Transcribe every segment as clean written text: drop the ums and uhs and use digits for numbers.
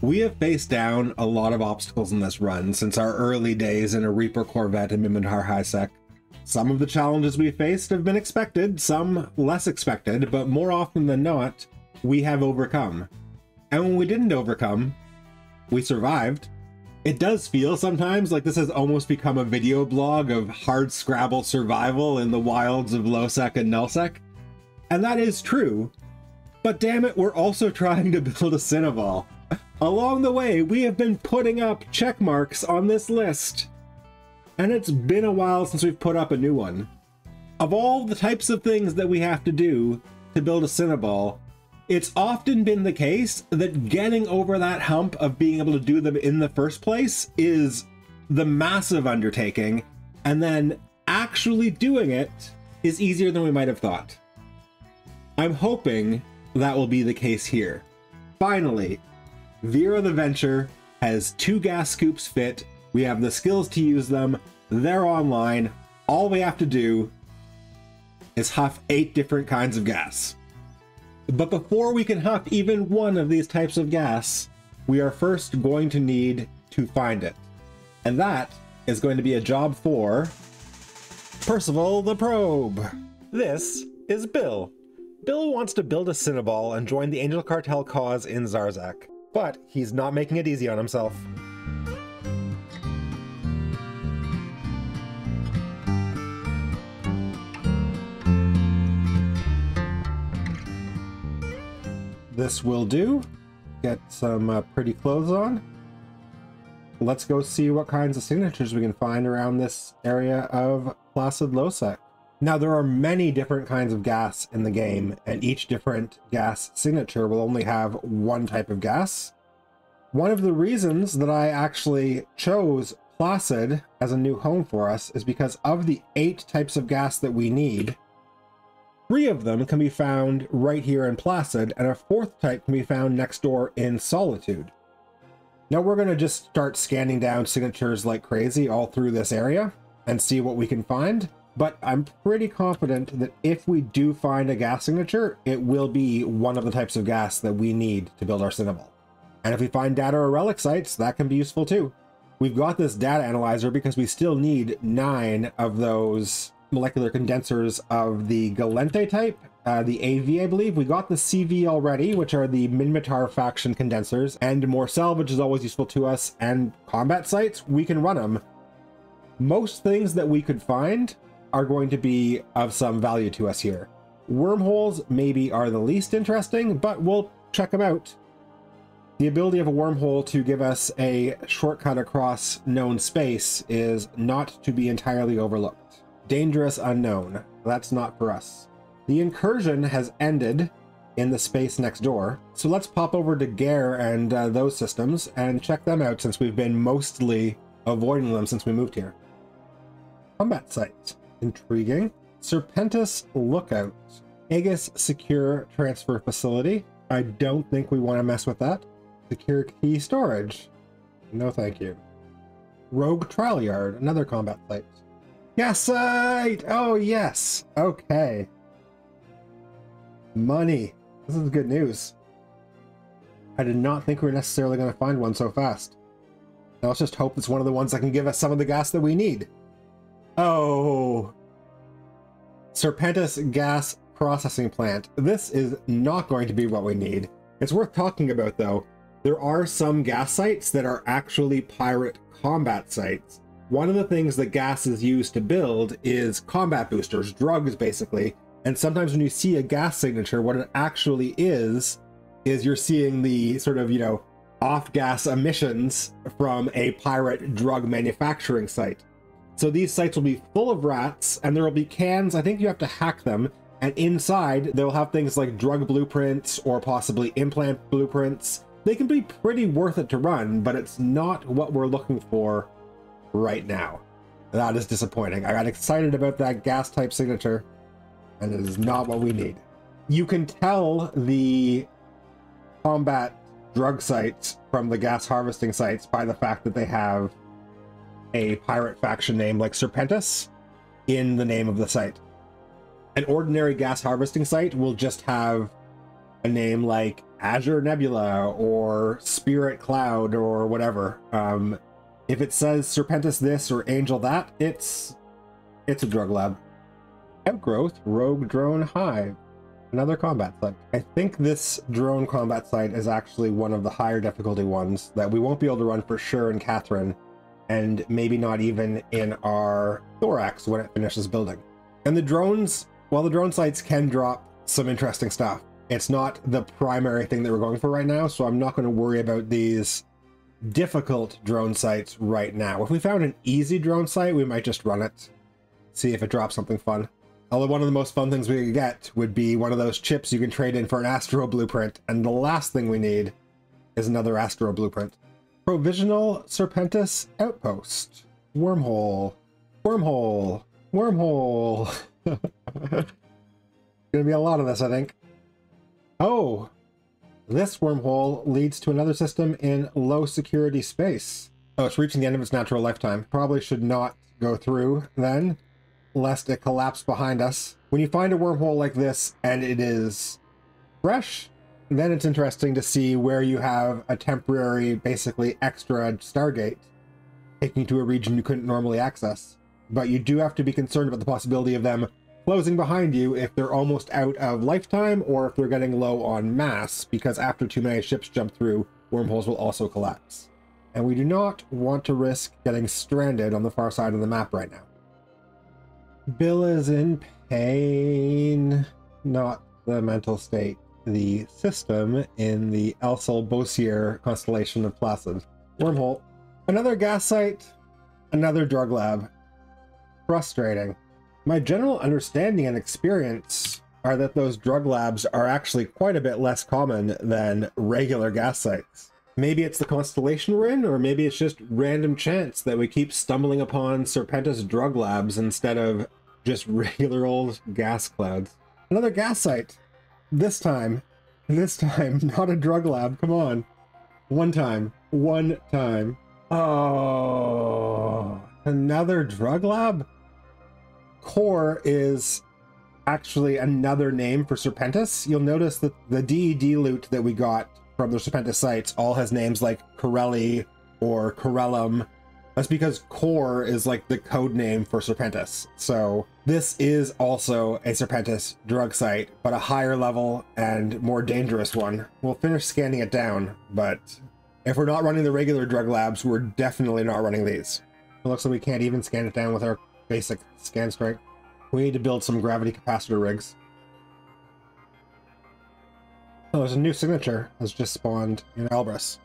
We have faced down a lot of obstacles in this run since our early days in a Reaper Corvette and Mimandar Highsec. Some of the challenges we faced have been expected, some less expected, but more often than not, we have overcome. And when we didn't overcome, we survived. It does feel sometimes like this has almost become a video blog of hard Scrabble survival in the wilds of Lowsec and Nullsec. And that is true, but damn it, we're also trying to build a Cynabal. Along the way, we have been putting up check marks on this list. And it's been a while since we've put up a new one. Of all the types of things that we have to do to build a Cynabal, it's often been the case that getting over that hump of being able to do them in the first place is the massive undertaking, and then actually doing it is easier than we might have thought. I'm hoping that will be the case here. Finally, Vera the Venture has 2 gas scoops fit. We have the skills to use them. They're online. All we have to do is huff 8 different kinds of gas. But before we can huff even one of these types of gas, we are first going to need to find it. And that is going to be a job for Percival the Probe. This is Bill. Bill wants to build a Cynabal and join the Angel Cartel cause in Zarzak, but he's not making it easy on himself. This will do. Get some pretty clothes on. Let's go see what kinds of signatures we can find around this area of Placid Lowsec. Now, there are many different kinds of gas in the game, and each different gas signature will only have one type of gas. One of the reasons that I actually chose Placid as a new home for us is because of the 8 types of gas that we need, 3 of them can be found right here in Placid, and a 4th type can be found next door in Solitude. Now we're going to just start scanning down signatures like crazy all through this area and see what we can find, but I'm pretty confident that if we do find a gas signature, it will be one of the types of gas that we need to build our Cynabal. And if we find data or relic sites, that can be useful too. We've got this data analyzer because we still need 9 of those molecular condensers of the Galente type, the AV, I believe. We got the CV already, which are the Minmatar faction condensers, and more salvage is always useful to us, and combat sites, we can run them. Most things that we could find are going to be of some value to us here. Wormholes maybe are the least interesting, but we'll check them out. The ability of a wormhole to give us a shortcut across known space is not to be entirely overlooked. Dangerous unknown. That's not for us. The incursion has ended in the space next door, so let's pop over to Gare and those systems and check them out since we've been mostly avoiding them since we moved here. Combat site. Intriguing. Serpentis Lookout. Aegis Secure Transfer Facility. I don't think we want to mess with that. Secure Key Storage. No thank you. Rogue Trial Yard. Another combat site. Gas site! Oh, yes. Okay. Money. This is good news. I did not think we were necessarily going to find one so fast. Now let's just hope it's one of the ones that can give us some of the gas that we need. Oh. Serpentis Gas Processing Plant. This is not going to be what we need. It's worth talking about, though. There are some gas sites that are actually pirate combat sites. One of the things that gas is used to build is combat boosters, drugs basically, and sometimes when you see a gas signature, what it actually is you're seeing the sort of, off-gas emissions from a pirate drug manufacturing site. So these sites will be full of rats, and there will be cans. I think you have to hack them, and inside they'll have things like drug blueprints or possibly implant blueprints. They can be pretty worth it to run, but it's not what we're looking for right now. That is disappointing. I got excited about that gas type signature, and it is not what we need. You can tell the combat drug sites from the gas harvesting sites by the fact that they have a pirate faction name like Serpentis in the name of the site. An ordinary gas harvesting site will just have a name like Azure Nebula or Spirit Cloud or whatever. If it says Serpentis this or Angel that, it's a drug lab. Outgrowth, Rogue Drone Hive. Another combat site. I think this drone combat site is actually one of the higher difficulty ones that we won't be able to run for sure in Catherine, and maybe not even in our Thorax when it finishes building. And the drones, while the drone sites can drop some interesting stuff, it's not the primary thing that we're going for right now, so I'm not going to worry about these difficult drone sites right now. If we found an easy drone site, we might just run it, see if it drops something fun. Although one of the most fun things we could get would be one of those chips you can trade in for an Astro Blueprint, and the last thing we need is another Astro Blueprint. Provisional Serpentis Outpost. Wormhole. Wormhole. Wormhole. Gonna be a lot of this, I think. Oh! This wormhole leads to another system in low security space. Oh, it's reaching the end of its natural lifetime. Probably should not go through then, lest it collapse behind us. When you find a wormhole like this and it is fresh, then it's interesting to see where you have a temporary, basically extra Stargate taking you to a region you couldn't normally access. But you do have to be concerned about the possibility of them closing behind you if they're almost out of lifetime or if they're getting low on mass, because after too many ships jump through, wormholes will also collapse. And we do not want to risk getting stranded on the far side of the map right now. Bill is in pain. Not the mental state. The system in the Elsel Bossier constellation of Placid. Wormhole. Another gas site. Another drug lab. Frustrating. My general understanding and experience are that those drug labs are actually quite a bit less common than regular gas sites. Maybe it's the constellation we're in, or maybe it's just random chance that we keep stumbling upon Serpentis drug labs instead of just regular old gas clouds. Another gas site. This time, not a drug lab. Come on. One time. Oh, another drug lab? Core is actually another name for Serpentis. You'll notice that the DED loot that we got from the Serpentis sites all has names like Corelli or Corellum. That's because Core is like the code name for Serpentis. So this is also a Serpentis drug site, but a higher level and more dangerous one. We'll finish scanning it down, but if we're not running the regular drug labs, we're definitely not running these. It looks like we can't even scan it down with our basic scan strength. We need to build some gravity capacitor rigs. Oh, there's a new signature that's just spawned in Albras.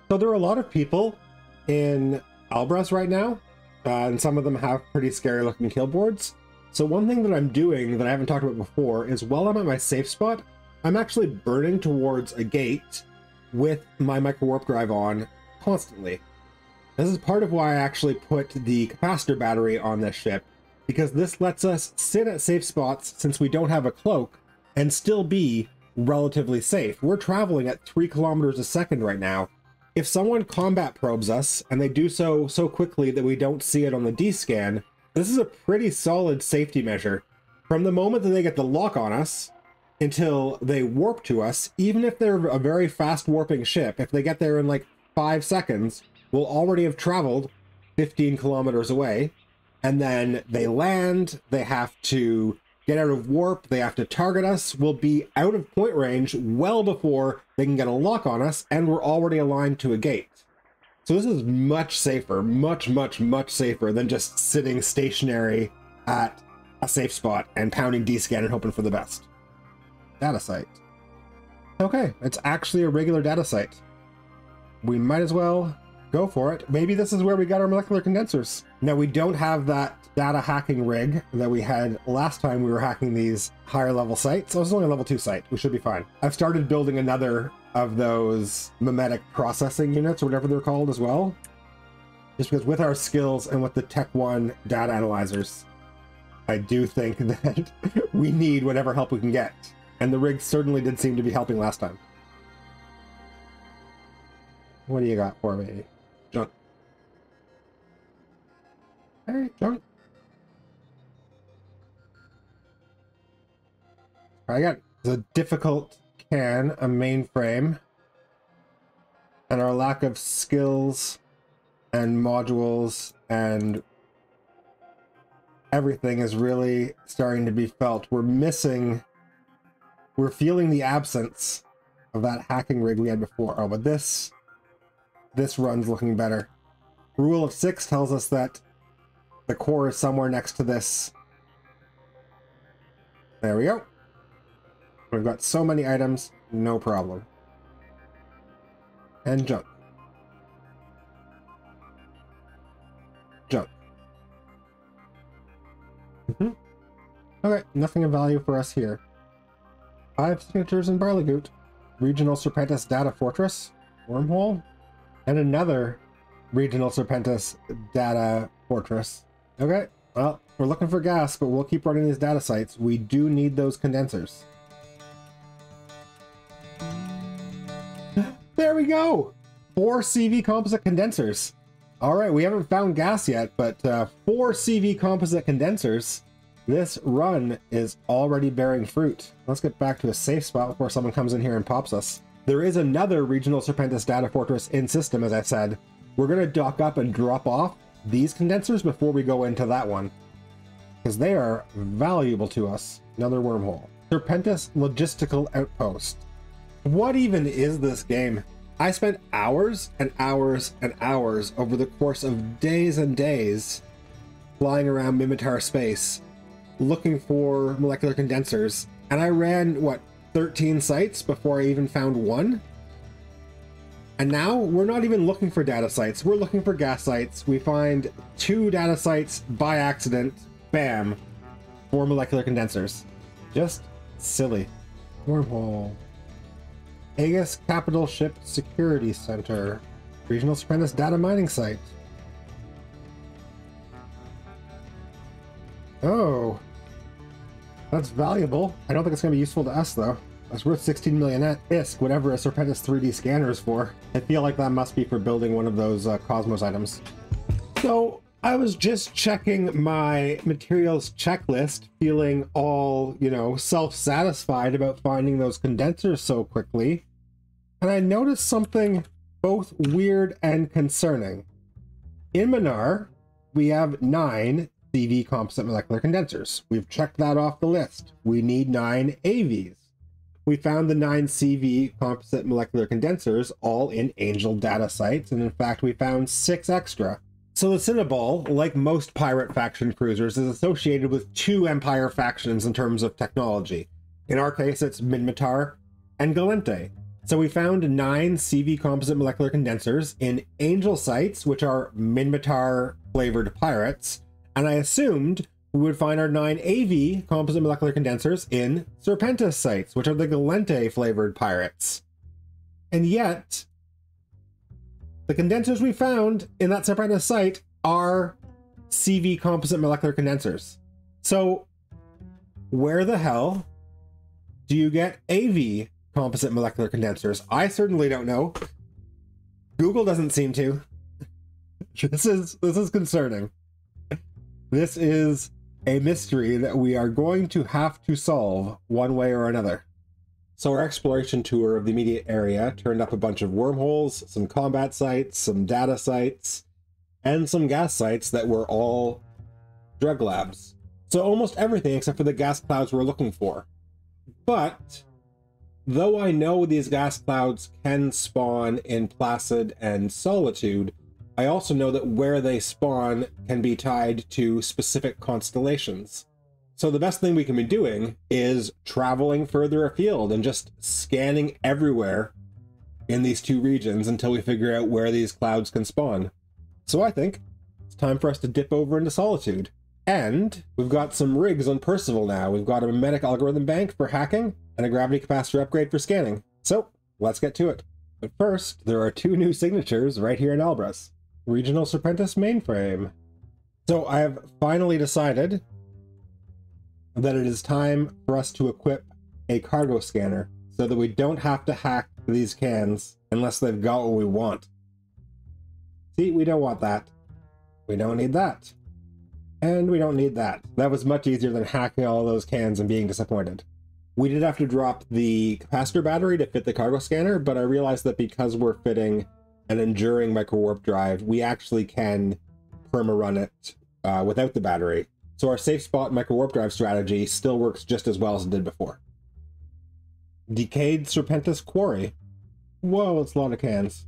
So there are a lot of people in Albras right now, and some of them have pretty scary looking kill boards. So one thing that I'm doing that I haven't talked about before is while I'm at my safe spot, I'm actually burning towards a gate with my micro warp drive on constantly. This is part of why I actually put the capacitor battery on this ship, because this lets us sit at safe spots since we don't have a cloak and still be relatively safe. We're traveling at 3 kilometers a second right now. If someone combat probes us and they do so quickly that we don't see it on the D-scan, this is a pretty solid safety measure. From the moment that they get the lock on us until they warp to us, even if they're a very fast warping ship, if they get there in like 5 seconds, we'll already have traveled 15 kilometers away, and then they land, they have to get out of warp, they have to target us, we'll be out of point range well before they can get a lock on us, and we're already aligned to a gate. So this is much safer, much safer than just sitting stationary at a safe spot and pounding D-scan and hoping for the best. Data site. Okay, it's actually a regular data site. We might as well go for it. Maybe this is where we got our molecular condensers. Now, we don't have that data hacking rig that we had last time we were hacking these higher level sites. So this is only a level 2 site. We should be fine. I've started building another of those mimetic processing units or whatever they're called as well. Just because with our skills and with the Tech 1 data analyzers, I do think that we need whatever help we can get. And the rig certainly did seem to be helping last time. What do you got for me? Junk. Hey, junk. Try again. It's a difficult can a mainframe, and our lack of skills and modules and everything is really starting to be felt. We're feeling the absence of that hacking rig we had before. Oh, but this run's looking better. Rule of 6 tells us that the core is somewhere next to this. There we go. We've got so many items, no problem. And junk. Junk. Okay, nothing of value for us here. 5 signatures in Barleygoot. Regional Serpentis Data Fortress. Wormhole. And another Regional Serpentis Data Fortress. Okay, well, we're looking for gas, but we'll keep running these data sites. We do need those condensers. There we go! 4 CV composite condensers. Alright, we haven't found gas yet, but 4 CV composite condensers. This run is already bearing fruit. Let's get back to a safe spot before someone comes in here and pops us. There is another Regional Serpentis Data Fortress in system, as I said. We're going to dock up and drop off these condensers before we go into that one, because they are valuable to us. Another wormhole. Serpentis Logistical Outpost. What even is this game? I spent hours and hours and hours over the course of days and days flying around Minmatar space looking for molecular condensers, and I ran, what, 13 sites before I even found one? And now we're not even looking for data sites, we're looking for gas sites. We find 2 data sites by accident, bam, 4 molecular condensers. Just silly. Wormhole. Aegis Capital Ship Security Center. Regional Serpentis Data Mining Site. Oh. That's valuable. I don't think it's going to be useful to us, though. That's worth 16 million ISK, whatever a Serpentis 3D scanner is for. I feel like that must be for building one of those Cosmos items. So, I was just checking my materials checklist, feeling all, you know, self-satisfied about finding those condensers so quickly. And I noticed something both weird and concerning. In Minar, we have 9 CV composite molecular condensers. We've checked that off the list. We need 9 AVs. We found the 9 CV composite molecular condensers all in Angel data sites, and in fact we found 6 extra. So the Cynabal, like most pirate faction cruisers, is associated with 2 Empire factions in terms of technology. In our case it's Minmatar and Galente. So we found 9 CV composite molecular condensers in Angel sites, which are Minmatar flavored pirates, and I assumed we would find our 9 AV composite molecular condensers in Serpentis sites, which are the Galente flavored pirates. And yet, the condensers we found in that Serpentis site are CV composite molecular condensers. So, where the hell do you get AV composite molecular condensers? I certainly don't know. Google doesn't seem to. This is concerning. This is a mystery that we are going to have to solve one way or another. So our exploration tour of the immediate area turned up a bunch of wormholes, some combat sites, some data sites, and some gas sites that were all drug labs. So almost everything except for the gas clouds we're looking for. But though I know these gas clouds can spawn in Placid and Solitude, I also know that where they spawn can be tied to specific constellations. So the best thing we can be doing is traveling further afield and just scanning everywhere in these 2 regions until we figure out where these clouds can spawn. So I think it's time for us to dip over into Solitude. And we've got some rigs on Percival now. We've got a memetic algorithm bank for hacking and a gravity capacitor upgrade for scanning. So let's get to it. But first, there are 2 new signatures right here in Albras. Regional Serpentis mainframe. So I have finally decided that it is time for us to equip a cargo scanner so that we don't have to hack these cans unless they've got what we want. See, we don't want that. We don't need that. And we don't need that. That was much easier than hacking all those cans and being disappointed. We did have to drop the capacitor battery to fit the cargo scanner, but I realized that because we're fitting an enduring micro-warp drive, we actually can perma-run it without the battery. So our safe spot micro-warp drive strategy still works just as well as it did before. Decayed Serpentis Quarry. Whoa, it's a lot of cans.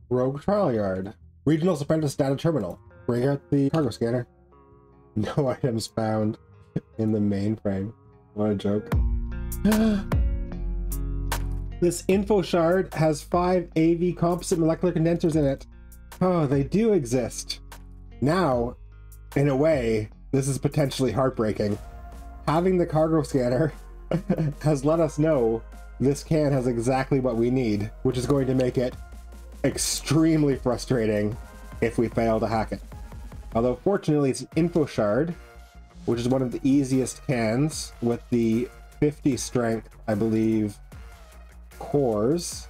Rogue Trial Yard. Regional Serpentis Data Terminal. Bring out the cargo scanner. No items found in the mainframe. What a joke. This info shard has 5 AV composite molecular condensers in it. Oh, they do exist. Now, in a way, this is potentially heartbreaking. Having the cargo scanner has let us know this can has exactly what we need, which is going to make it extremely frustrating if we fail to hack it. Although fortunately it's an info shard, which is one of the easiest cans with the 50 strength, I believe, cores.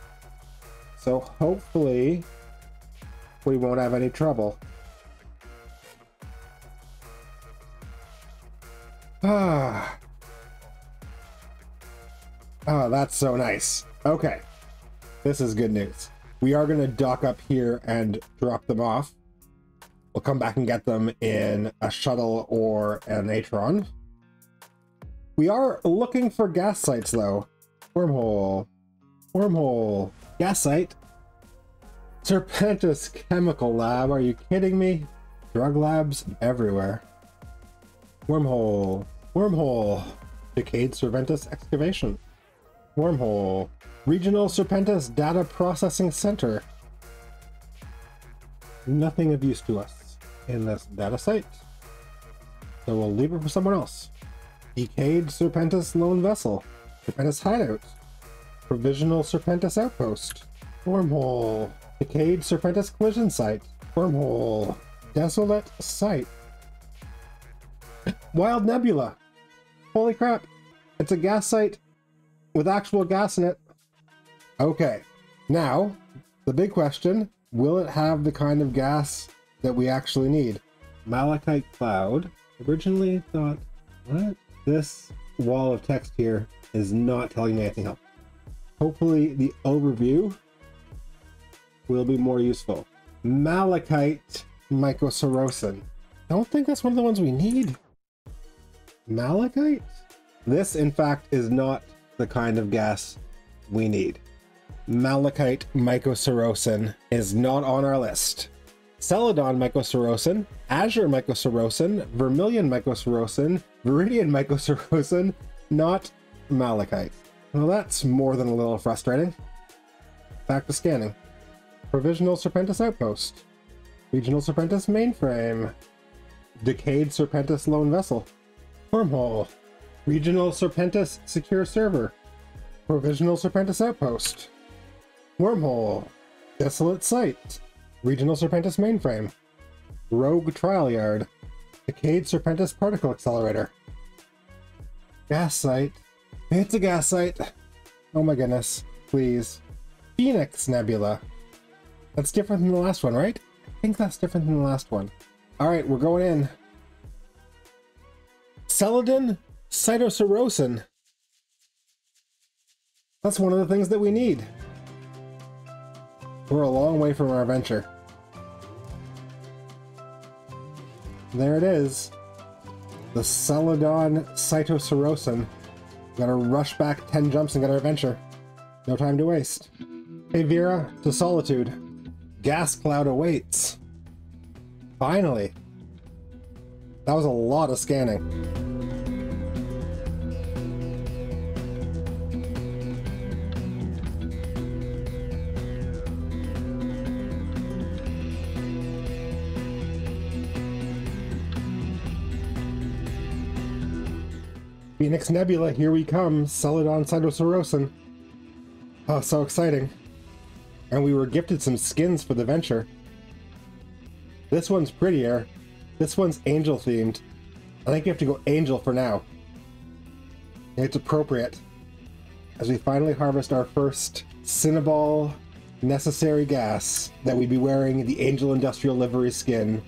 So hopefully we won't have any trouble. Ah. Oh, that's so nice. Okay. This is good news. We are going to dock up here and drop them off. We'll come back and get them in a shuttle or an Atron. We are looking for gas sites, though. Wormhole. Wormhole. Gas site. Serpentis Chemical Lab. Are you kidding me? Drug labs everywhere. Wormhole. Wormhole. Decayed Serpentis Excavation. Wormhole. Regional Serpentis Data Processing Center. Nothing of use to us in this data site, so we'll leave it for someone else. Decayed Serpentis Lone Vessel. Serpentis Hideout. Provisional Serpentis Outpost. Wormhole. Decayed Serpentis Collision Site. Wormhole. Desolate Site. Wild Nebula. Holy crap. It's a gas site with actual gas in it. Okay, now, the big question, will it have the kind of gas that we actually need? Malachite Cloud. Originally thought, what? This wall of text here is not telling me anything else. Hopefully the overview will be more useful. Malachite Mycosaurocin. Don't think that's one of the ones we need. Malachite? This, in fact, is not the kind of gas we need. Malachite Mycosaurocin is not on our list. Celadon Mycosaurocin, Azure Mycosaurocin, Vermilion Mycosaurocin, Viridian Mycosaurocin, not Malachite. Well, that's more than a little frustrating. Back to scanning. Provisional Serpentis Outpost. Regional Serpentis Mainframe. Decayed Serpentis Lone Vessel. Wormhole. Regional Serpentis Secure Server. Provisional Serpentis Outpost. Wormhole. Desolate Site. Regional Serpentis Mainframe. Rogue Trial Yard. Decayed Serpentis Particle Accelerator. Gas Site. It's a gas site. Oh my goodness. Please. Phoenix Nebula. That's different than the last one, right? I think that's different than the last one. Alright, we're going in. Celadon Cytosaurocin. That's one of the things that we need. We're a long way from our adventure. There it is. The Celadon Cytosaurocin. Gotta rush back 10 jumps and get our adventure. No time to waste. Hey Vera, to Solitude. Gas cloud awaits. Finally. That was a lot of scanning. Phoenix Nebula, here we come. Celadon Cytosaurocin. Oh, so exciting. And we were gifted some skins for the venture. This one's prettier. This one's angel themed. I think you have to go Angel for now. It's appropriate. As we finally harvest our first Cynabal necessary gas, that we be wearing the Angel Industrial livery skin,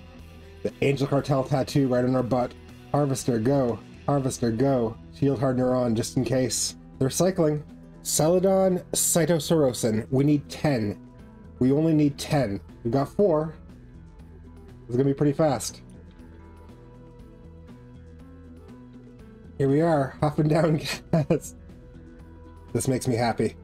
the Angel Cartel tattoo right on our butt. Harvester, go. Harvester, go. Shield hardener on, just in case. They're cycling. Celadon Cytosorosin. We need 10. We only need 10. We've got 4. It's gonna be pretty fast. Here we are, huffing down gas. This makes me happy.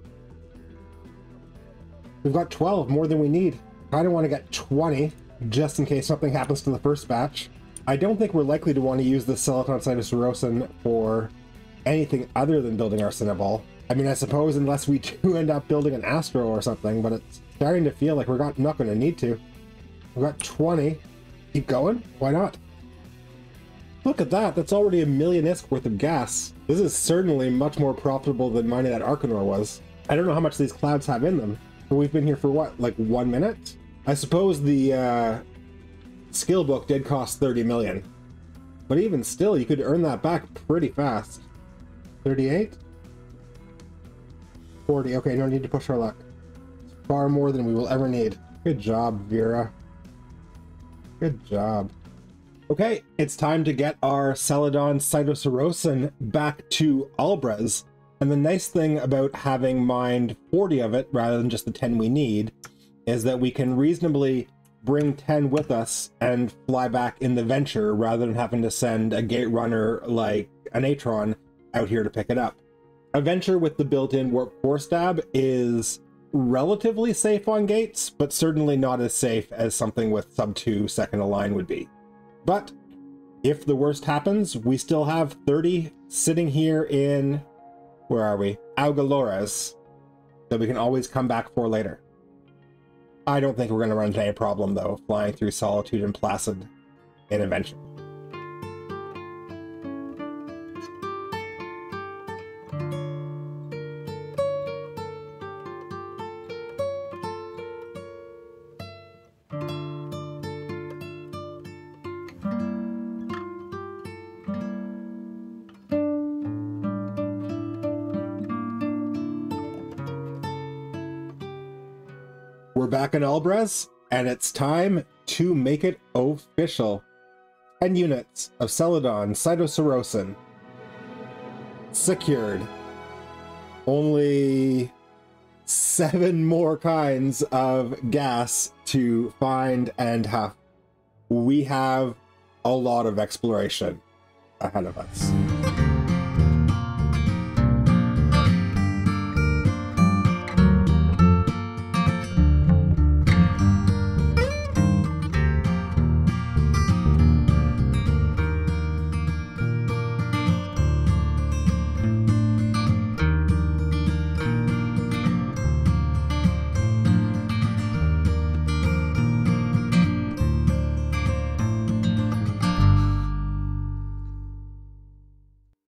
We've got 12, more than we need. I don't want to get 20, just in case something happens to the first batch. I don't think we're likely to want to use the Celadon Cytosorosin for anything other than building our Cynabal. I mean, I suppose unless we do end up building an Astro or something, but it's starting to feel like we're not going to need to. We've got 20. Keep going? Why not? Look at that. That's already a million ISK worth of gas. This is certainly much more profitable than mining that Arcanor was. I don't know how much these clouds have in them, but we've been here for what, like 1 minute? I suppose the skill book did cost 30 million. But even still, you could earn that back pretty fast. 38? 40. Okay, no need to push our luck. It's far more than we will ever need. Good job, Vera. Good job. Okay, it's time to get our Celadon Cytosorosin back to Albres. And the nice thing about having mined 40 of it, rather than just the 10 we need, is that we can reasonably bring 10 with us and fly back in the Venture, rather than having to send a gate runner like an Atron out here to pick it up. A Venture with the built-in warp force stab is relatively safe on gates, but certainly not as safe as something with sub 2 second align would be. But if the worst happens, we still have 30 sitting here in, where are we? Algalores, that we can always come back for later. I don't think we're going to run into any problem, though, flying through Solitude and Placid in a Venture. We're back in Albres, and it's time to make it official. 10 units of Celadon Cytosorosin secured. Only 7 more kinds of gas to find and huff. We have a lot of exploration ahead of us.